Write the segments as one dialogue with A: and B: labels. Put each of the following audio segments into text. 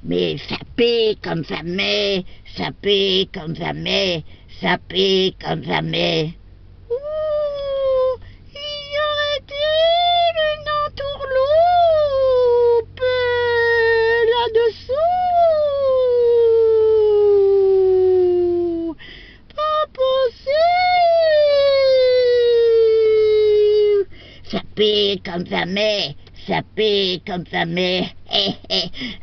A: mais ça paie comme jamais, ça paie comme jamais, ça paie comme jamais.
B: Ouh, y aurait-il une entourloupe là-dessous? Pas possible.
A: Ça paie comme jamais, ça paie comme jamais.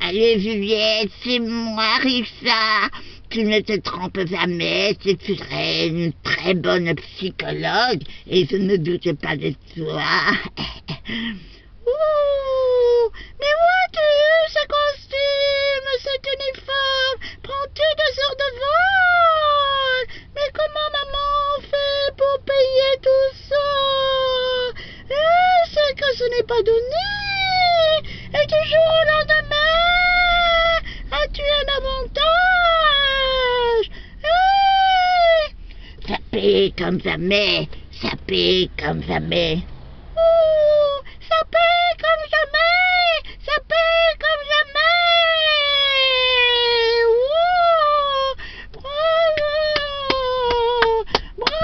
A: Allez Juliette, c'est moi Richard. Tu ne te trompes jamais, tu serais une très bonne psychologue et je ne doute pas de toi.
B: Ouh, mais où as-tu eu ce costume, cet uniforme? Prends-tu des heures de vol? Mais comment maman fait pour payer tout ça? C'est que ce n'est pas donné. Et du jour au lendemain, as-tu un avantage?
A: Ça paie comme jamais, ça paie comme jamais.
B: Ouh, ça paie comme jamais, ça paie comme jamais. Ouh, bravo, bravo.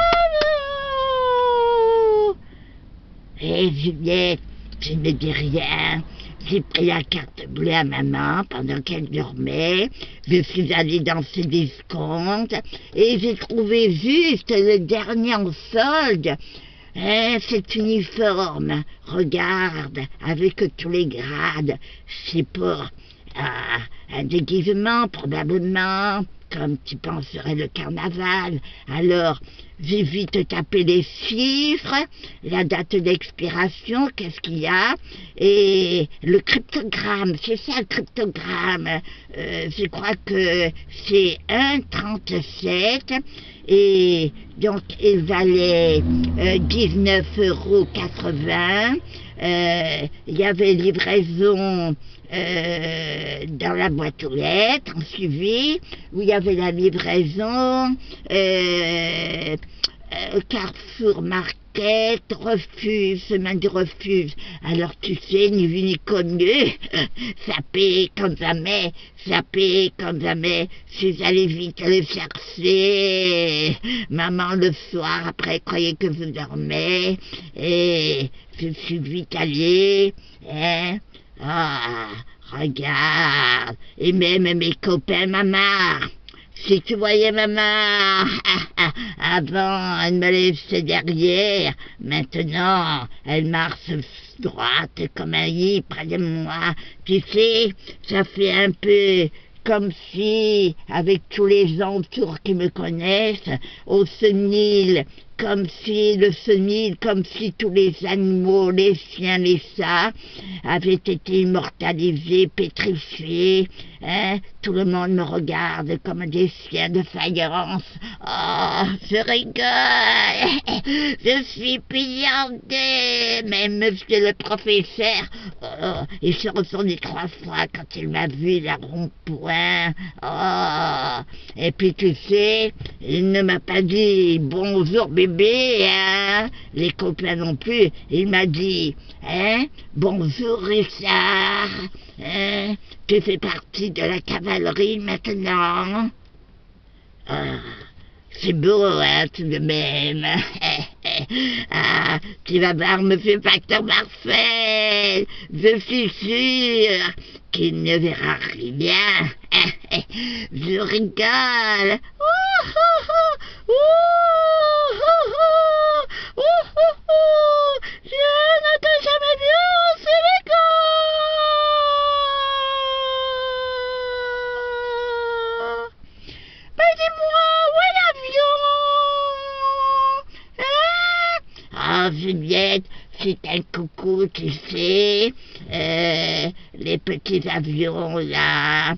A: Juliette, je ne dis rien. J'ai pris la carte bleue à maman pendant qu'elle dormait. Je suis allée dans ses discounts et j'ai trouvé juste le dernier en solde. Cet uniforme, regarde, avec tous les grades, c'est pour un déguisement probablement, comme tu penserais le carnaval. Alors, j'ai vite tapé les chiffres, la date d'expiration, qu'est-ce qu'il y a, et le cryptogramme, c'est ça le cryptogramme. Je crois que c'est 1,37 et donc il valait 19,80 €. Il y avait livraison dans la boîte aux lettres, en suivi, où il y avait la livraison, Carrefour Market, refuge, semaine du refuge. Alors tu sais, ni vu ni connu, ça paie comme jamais, ça paie comme jamais. Je suis allée vite le chercher. Maman le soir, après, croyait que je dormais, et je suis vite allée, hein. Ah, regarde, et même mes copains, maman. Si tu voyais maman, avant elle me laissait derrière, maintenant elle marche droite comme un lit près de moi. Tu sais, ça fait un peu comme si, avec tous les gens autour qui me connaissent, au senil, comme si le senil, comme si tous les animaux, les chiens, les chats, avaient été immortalisés, pétrifiés, hein? Tout le monde me regarde comme des chiens de faïence. Oh, je rigole, je suis pliantée, même monsieur le professeur, oh, il s'est retourné 3 fois quand il m'a vu la rond-point. Oh, et puis tu sais, il ne m'a pas dit bonjour bébé, hein, les copains non plus. Il m'a dit, hein, bonjour Richard, hein, tu fais partie de la cavalerie maintenant. Ah, c'est beau, hein, tout de même. Ah, tu vas voir, monsieur Facteur Marcel, je suis sûr qu'il ne verra rien. Je rigole.
B: Je ne t'ai jamais vu aussi rigole. Mais dis-moi, où est l'avion?
A: Oh, Juliette, c'est un coucou, tu sais, les petits avions là,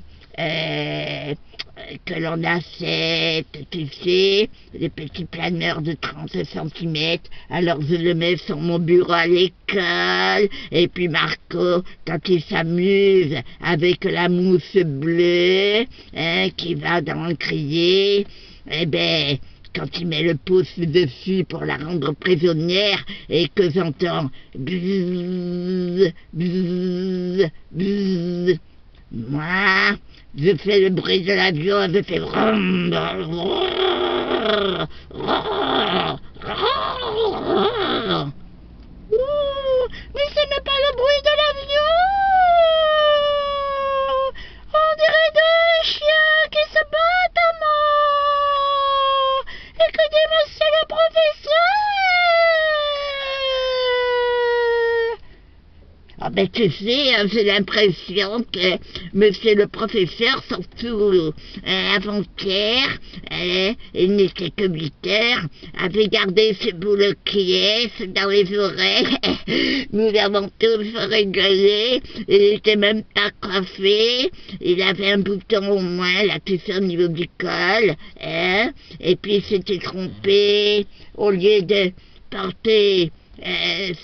A: que l'on achète, tu sais, les petits planeurs de 30 centimètres. Alors je le mets sur mon bureau à l'école, et puis Marco, quand il s'amuse avec la mousse bleue, hein, qui va dans le crier, eh ben, quand il met le pouce dessus pour la rendre prisonnière et que j'entends bzzz, bzzz, bzzz, moi, Je fais le bruit de l'avion, je fais...
B: Ouh, mais ce n'est pas le bruit de l'avion. On dirait deux chiens qui se battent à mort. Et que dit monsieur le professeur?
A: Ah ben tu sais, j'ai l'impression que monsieur le professeur, surtout avant-hier, il n'était que 8 heures, avait gardé ses boules qui est dans les oreilles. Nous avons tous rigolé, il n'était même pas coiffé, il avait un bouton au moins, là tu sais, au niveau du col, et puis il s'était trompé, au lieu de porter...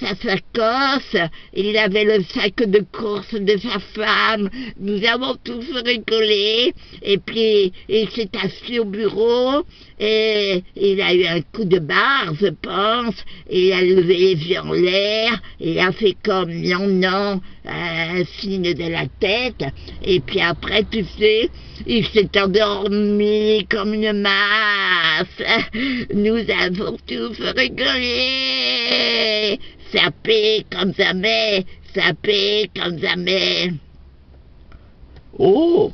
A: sa sacoche, il avait le sac de course de sa femme. Nous avons tous rigolé. Et puis, il s'est assis au bureau et il a eu un coup de barre, je pense. Il a levé les yeux en l'air. Il a fait comme non, un signe de la tête. Et puis après, tu sais, il s'est endormi comme une masse. Nous avons tous rigolé. Ça pique comme jamais, ça pique comme jamais.
C: Oh,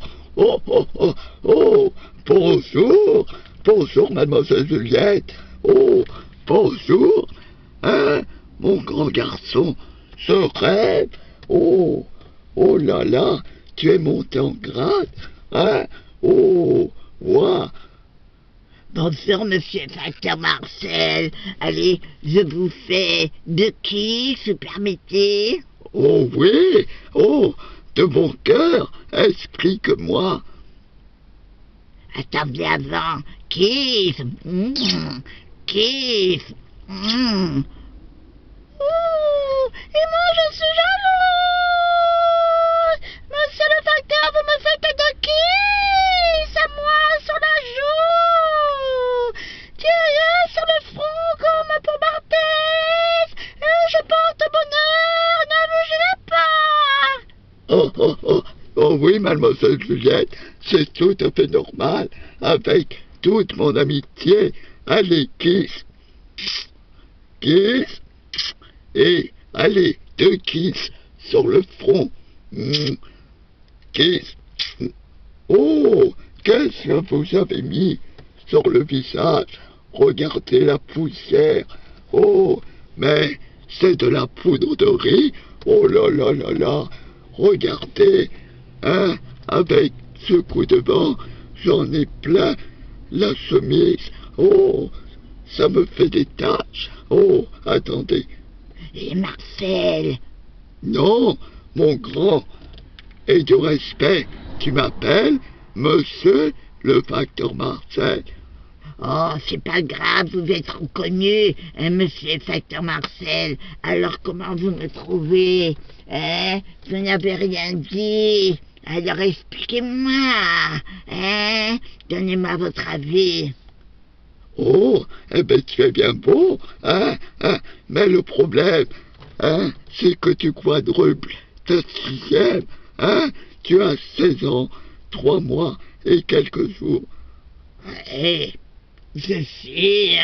C: bonjour, bonjour, mademoiselle Juliette. Oh, bonjour, hein, mon grand garçon, ce rêve. Oh là là, tu es monté en grade, hein. Oh, ouah.
A: Bonjour, monsieur Facteur Marcel. Allez, je vous fais 2 qui, si vous permettez.
C: Oh oui, oh, de bon cœur, explique-moi.
A: Attendez avant. Kiss. Kiss.
B: Ouh, et moi je suis jalouse. Monsieur le facteur, vous me faites 2 kisses à moi sur la joue. Tiens, sur le front comme pour Barthès. Je porte bonheur, ne bougez pas.
C: Oh oui, mademoiselle Juliette, c'est tout à fait normal, avec toute mon amitié. Allez, kiss. Kiss. Et allez, 2 kisses sur le front. Kiss. Oh, qu'est-ce que vous avez mis sur le visage? Regardez la poussière. Oh, mais c'est de la poudre de riz. Oh là là là là. Regardez, hein, avec ce coup de vent, j'en ai plein la chemise. Oh, ça me fait des taches. Oh, attendez.
A: Et Marcel?
C: Non, mon grand. Et du respect, tu m'appelles monsieur le facteur Marcel.
A: Oh, c'est pas grave, vous êtes reconnu, monsieur Facteur Marcel. Alors comment vous me trouvez? Vous n'avez rien dit. Alors expliquez-moi. Donnez-moi votre avis.
C: Oh, eh ben tu es bien beau, hein, mais le problème, c'est que tu quadruples ta 6e, tu as 16 ans, 3 mois et quelques jours.
A: Je sais,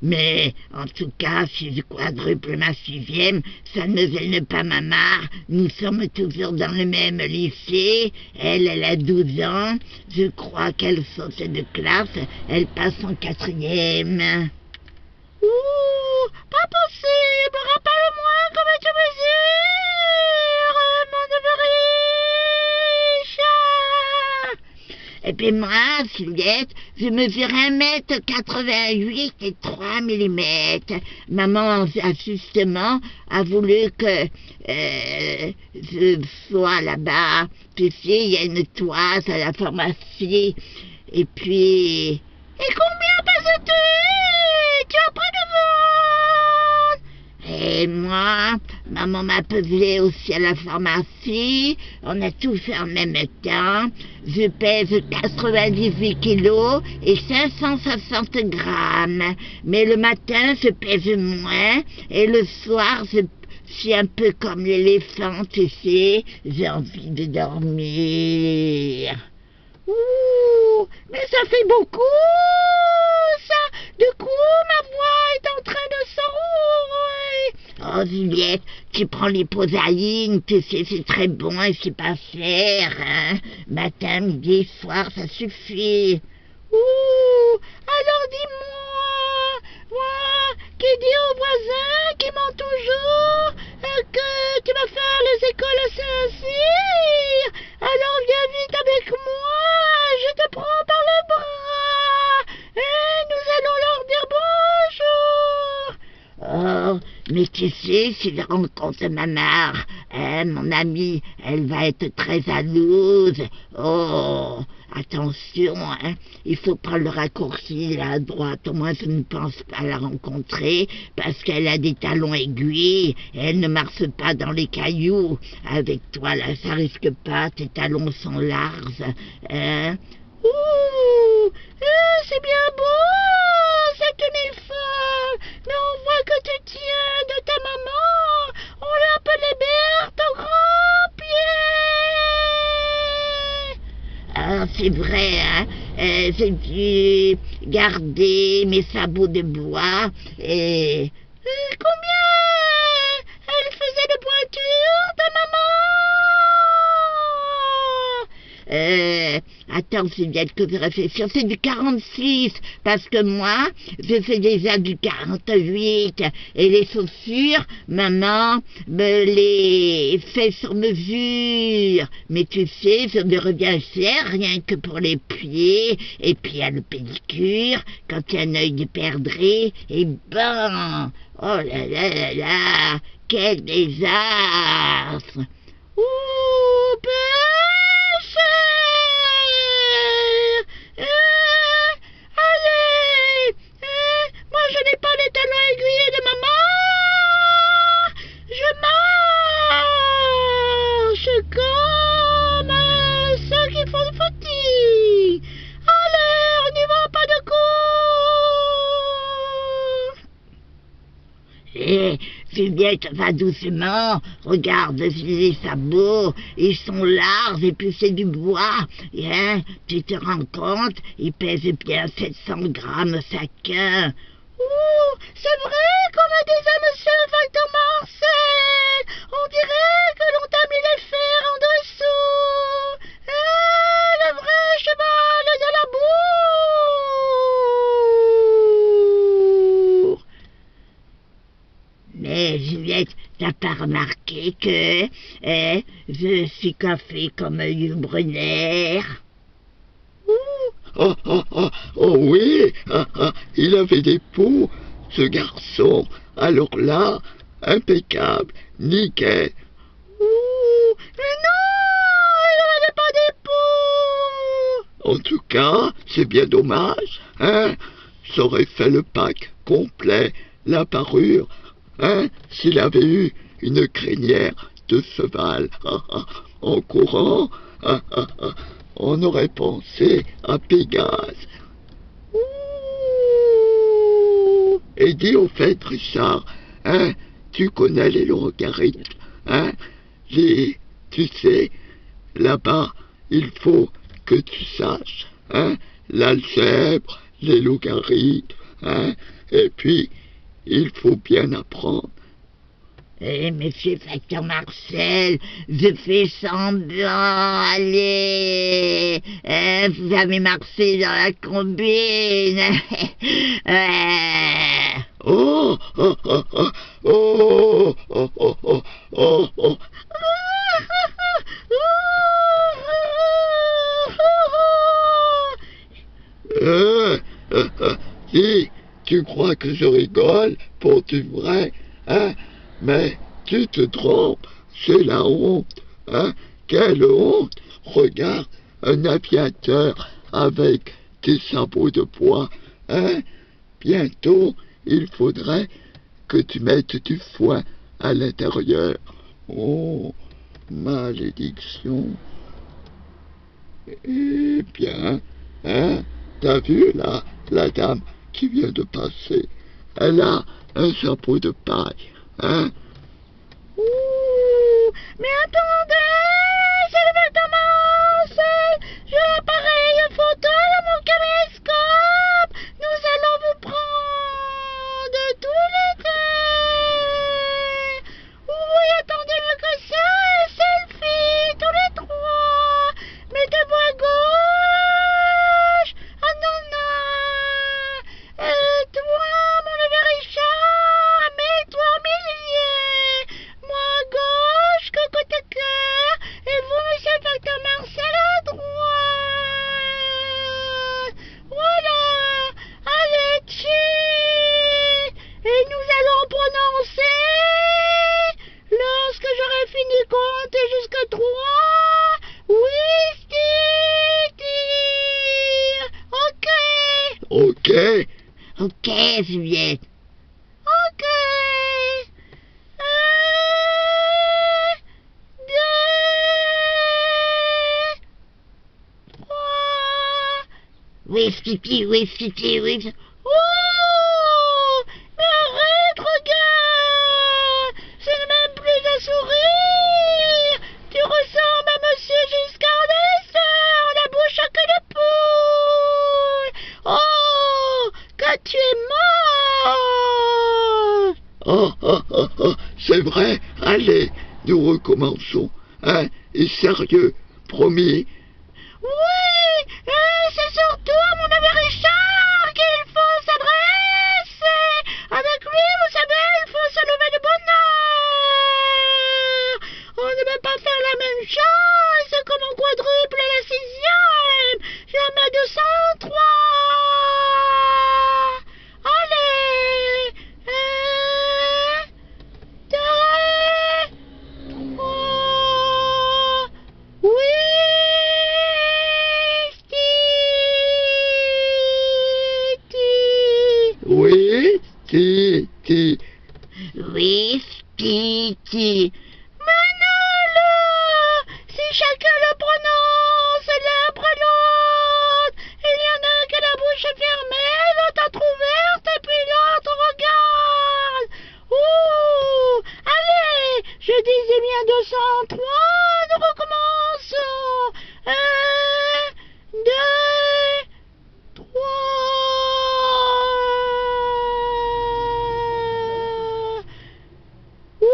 A: mais en tout cas, si je quadruple ma 6e, ça ne gêne pas ma mère. Nous sommes toujours dans le même lycée. Elle a 12 ans. Je crois qu'elle saute de classe. Elle passe en 4e.
B: Ouh, pas possible. Rappelle-moi comment tu mesures, mon neveu riche.
A: Et puis moi, Juliette, je mesure 1m88 et 3 mm. Maman, justement, a voulu que je sois là-bas. Tu sais, il y a une toise à la pharmacie. Et puis...
B: Et combien pèses-tu? Tu as pris de ventre?
A: Et moi, maman m'a pesé aussi à la pharmacie. On a tout fait en même temps. Je pèse 98 kilos et 560 grammes. Mais le matin, je pèse moins. Et le soir, je suis un peu comme l'éléphant, tu sais. J'ai envie de dormir. Ouh, mais ça fait beaucoup, ça. Du coup, ma voix est en train de s'enrouer. Oh, Juliette, tu prends l'hyposaline, tu sais, c'est très bon et c'est pas cher, hein. Matin, midi, soir, ça suffit. Ouh, alors dis-moi, moi, qui dit aux voisins qui mentent toujours que tu vas faire les écoles à Saint-Cyr, alors viens vite avec moi, je te prends par le bras et nous allons leur dire bonjour. Oh, mais tu sais, si je rencontre ma mère, mon amie, elle va être très jalouse. Oh, attention, hein, il faut prendre le raccourci là à droite. Au moins, je ne pense pas la rencontrer parce qu'elle a des talons aiguilles et elle ne marche pas dans les cailloux. Avec toi, là, ça risque pas, tes talons sont larges. Hein. Ouh, c'est bien beau, cet uniforme, mais on voit que tu tiens de ta maman. On l'appelait Berthe au grand pied. Ah, c'est vrai, hein. J'ai dû garder mes sabots de bois et... combien elle faisait de pointure, ta maman? Attends, Juliette, que je réfléchis. C'est du 46, parce que moi, je fais déjà du 48. Et les chaussures, maman me les fait sur mesure. Mais tu sais, je me reviens cher, rien que pour les pieds. Et puis, il y a le pédicure, quand il y a un œil de perdrix. Et ben, oh là là là là, quel désastre. Ouh, allez, moi je n'ai pas les talons aiguillés de maman. Je marche comme ceux qui font le footing. Allez, on n'y va pas de cours. Juliette, va doucement, regarde les sabots, ils sont larges et puis c'est du bois, hein, tu te rends compte, ils pèsent bien 700 grammes chacun. Ouh, c'est vrai, comme disait monsieur Victor Marcel, on dirait que l'on t'a mis les fers en dessous, le vrai cheval de la bourre. Mais Juliette, t'as pas remarqué que je suis coiffée comme Hugh Brunner?
C: Oh oui, il avait des poux, ce garçon. Alors là, impeccable, nickel.
A: Ouh, mais non, il n'avait pas des poux.
C: En tout cas, c'est bien dommage, hein. Ça aurait fait le pack complet, la parure, hein, s'il avait eu une crinière de cheval. En courant, on aurait pensé à Pégase.
A: Ouh.
C: Et dis au fait, Richard, hein, tu connais les logarithmes, hein, tu sais, là-bas, il faut que tu saches, hein, l'algèbre, les logarithmes, hein, et puis, il faut bien apprendre.
A: Monsieur Facteur Marcel, je fais semblant, allez, vous avez marché dans la combine.
C: Oh, oh, oh, oh, oh, oh, oh, oh, oh, oh. Si, tu crois que je rigole pour du vrai, hein? Mais tu te trompes, c'est la honte, hein? Quelle honte! Regarde, un aviateur avec des sabots de bois, hein? Bientôt, il faudrait que tu mettes du foin à l'intérieur. Oh, malédiction! Eh bien, hein? T'as vu là, la dame qui vient de passer? Elle a un chapeau de paille, hein?
A: Ouh, mais attendez, c'est le Macdonald's, je l'appareil.
C: Ok.
A: Ok, Juliette.
B: Ok. Deux, trois.
A: Oui, pipi, oui, pipi, oui.
B: Oh! Mais arrête, regarde! Ce n'est même plus un sourire! Tu ressembles à Monsieur Giscard d'Estaing, la bouche à queue de poule! Oh! Que tu es mort!
C: C'est vrai. Allez, nous recommençons. Hein? Et sérieux, promis.
B: Oui! Et c'est surtout à mon ami Richard qu'il faut s'adresser! Avec lui, vous savez, il faut se lever de bonne heure! On ne peut pas faire la même chose, c'est comme on quadruple la sixième! Jamais 203! Allez! Un, deux, trois, oui!
C: Oui, ti.
A: Oui, Spiti.
B: Manolo! Si chacun le prononce l'un après l'autre, il y en a qui a la bouche fermée, l'autre entrouverte, et puis l'autre regarde. Ouh! Allez! Je disais bien 203, nous recommençons. Un, deux, trois. Oui,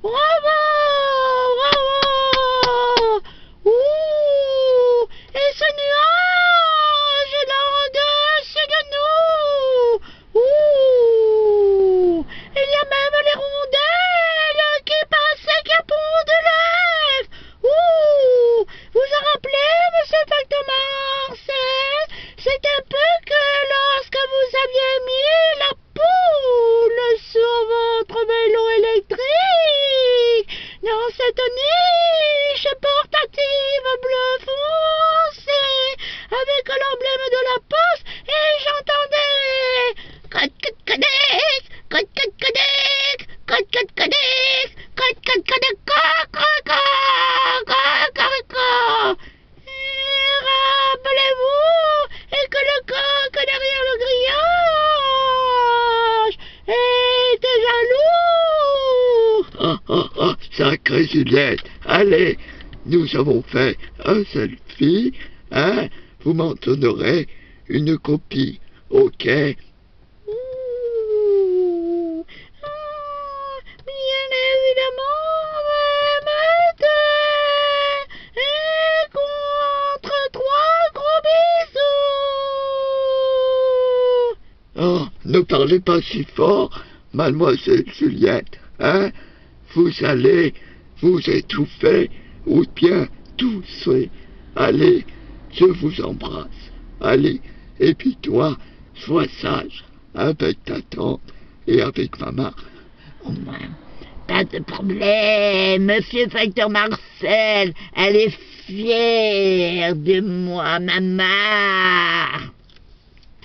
B: bravo, bravo. Ouh, et ce nuage est là au-dessus de nous. Ouh, il y a même les rondelles qui passent et qui pondent de l'œuf. Ouh, vous en rappelez, monsieur Facteur Marcel? C'est un peu que lorsque vous aviez mis la poule sur votre vélo électrique dans cette niche portative bleu foncé avec l'emblème de la poste et j'entendais code-code-codec, code-code-codec, code-code-codec, code-code-codec, code-code-codec. Rappelez-vous et que le coq derrière le grillage était jaloux.
C: Sacré Juliette. Allez, nous avons fait un selfie. Hein? Vous m'en donnerez une copie. Ok?
B: Ouh. Bien évidemment, même et contre trois gros bisous.
C: Oh, ne parlez pas si fort, mademoiselle Juliette. Hein? Vous allez vous étouffer ou bien tousser. Allez, je vous embrasse. Allez, et puis toi, sois sage avec ta tante et avec maman.
A: Au moins, pas de problème, monsieur Facteur Marcel. Elle est fière de moi, maman.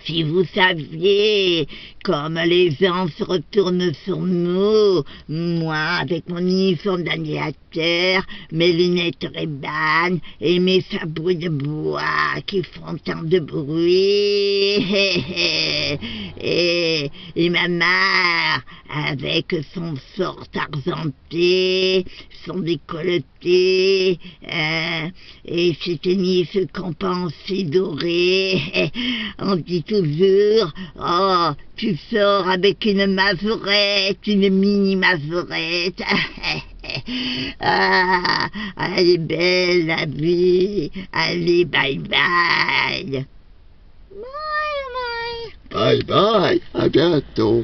A: Si vous saviez comme les gens se retournent sur nous, moi avec mon uniforme d'aviateur, mes lunettes Ray-Ban et mes sabots de bois qui font tant de bruit, et ma mère avec son short argenté, son décolleté, et ses tennis compensés dorés. On dit toujours, oh, tu sors avec une maverette, une mini maverette. Ah, elle est belle la vie. Allez, bye bye.
B: Bye bye.
C: Bye bye, à bientôt.